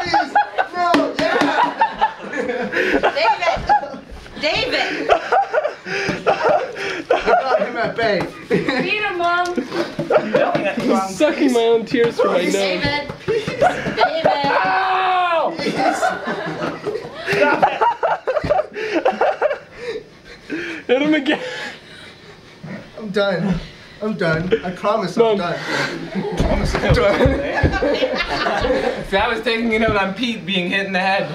please. No, yeah. David! I got him at bay. Beat him, Mom! I'm sucking my own tears from my nose. David! David! Ow! Hit him again. I'm done. I'm done. I promise I'm done. I promise I'm done. If I was taking it out on Pete being hit in the head,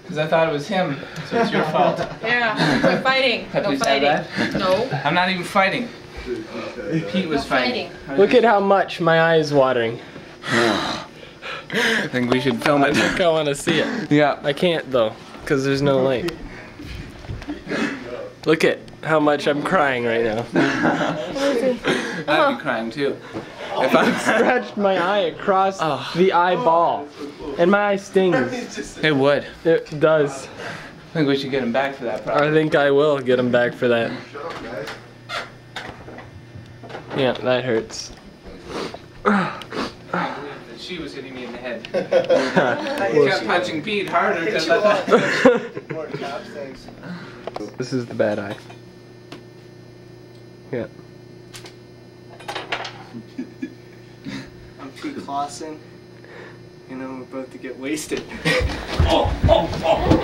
because I thought it was him, so it's your fault. Yeah, we're fighting. Have No you said fighting. that? No. I'm not even fighting. Pete was No fighting. Look at how much my eye is watering. I think we should film it. I want to see it. Yeah. I can't though, because there's no light. Look at how much I'm crying right now. I'd be crying too. If I scratched my eye across the eyeball, and my eye stings. It would. It does. I think we should get him back for that. Probably. I think I will get him back for that. Yeah, that hurts. She was hitting me in the head. I kept punching Pete harder because I thought. This is the bad eye. Yeah. I'm Pete Clausen. You know, we're about to get wasted.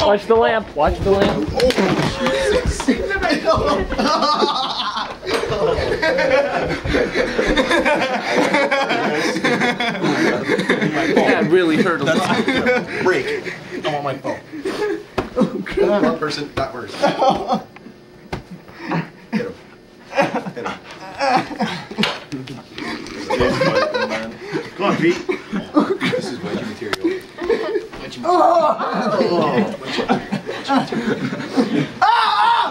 Watch the lamp. Watch the lamp. That really hurt a lot. Break. I want my phone. One person, not worse. Hit him. Hit him. Come on, Pete. This is wedgie material. Wedgie material.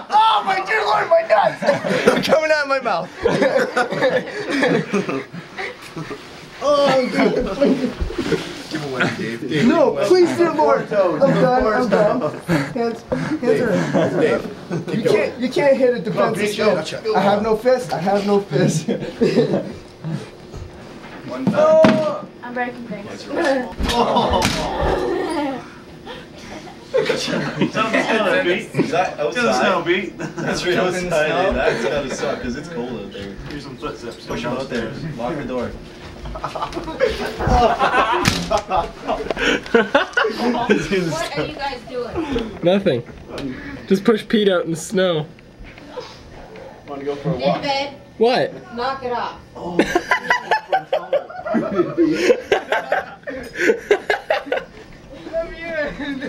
Oh, my dear Lord, my nuts! Coming out of my mouth. Oh, Give him one, Dave. no, please, dear Lord. I'm done. Hands are you can't hit a defensive skill. I have no fist. I have no fist. One time. I'm breaking things. Is that outside? That's right outside. That's gotta suck because it's cold out there. Here's some footsteps. Push him out there. Lock the door. What are you guys doing? Nothing. Just push Pete out in the snow. Want to go for a walk? David, What? knock it off.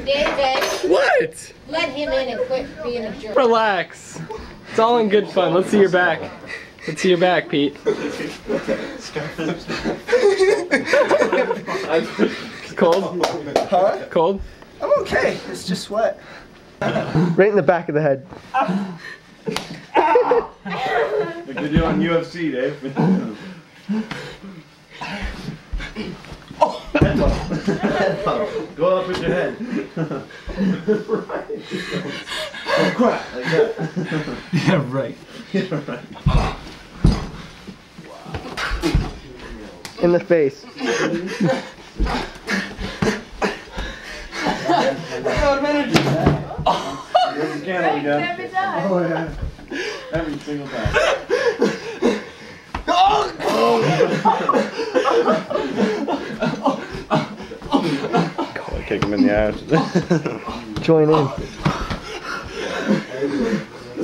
David, What? let him in and quit being a jerk. Relax. It's all in good fun. Let's see your back. Let's see your back, Pete. Cold? Huh? Cold? I'm okay. It's just sweat. Right in the back of the head. Like they do on UFC, Dave. Go up with your head. Don't cry like that. Yeah, right. In the face. Every time. Oh yeah. Every single time. I kick him in the ass. Join in.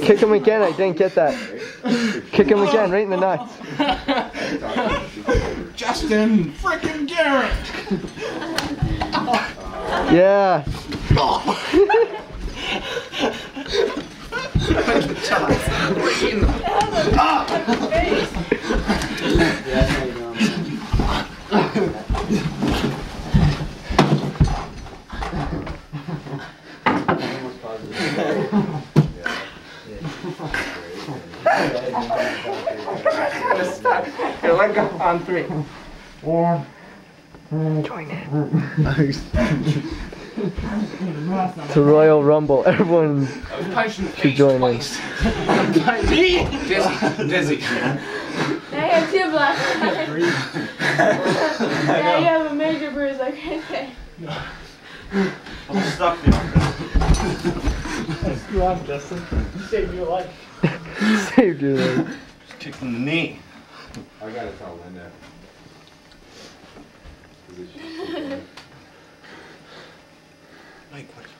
Kick him again. I didn't get that. Kick him again, right in the nuts. Justin freaking Garrett. Yeah. Here, let go on 3. Join in. To Royal Rumble. Everyone should join in. Dizzy. I have 2 black eyes. Yeah, you have a major bruise like right there. I'm stuck behind this. You on, Justin? Saved your life. Saved your life. Just kicked in the knee. I gotta tell Linda. Mike, what are you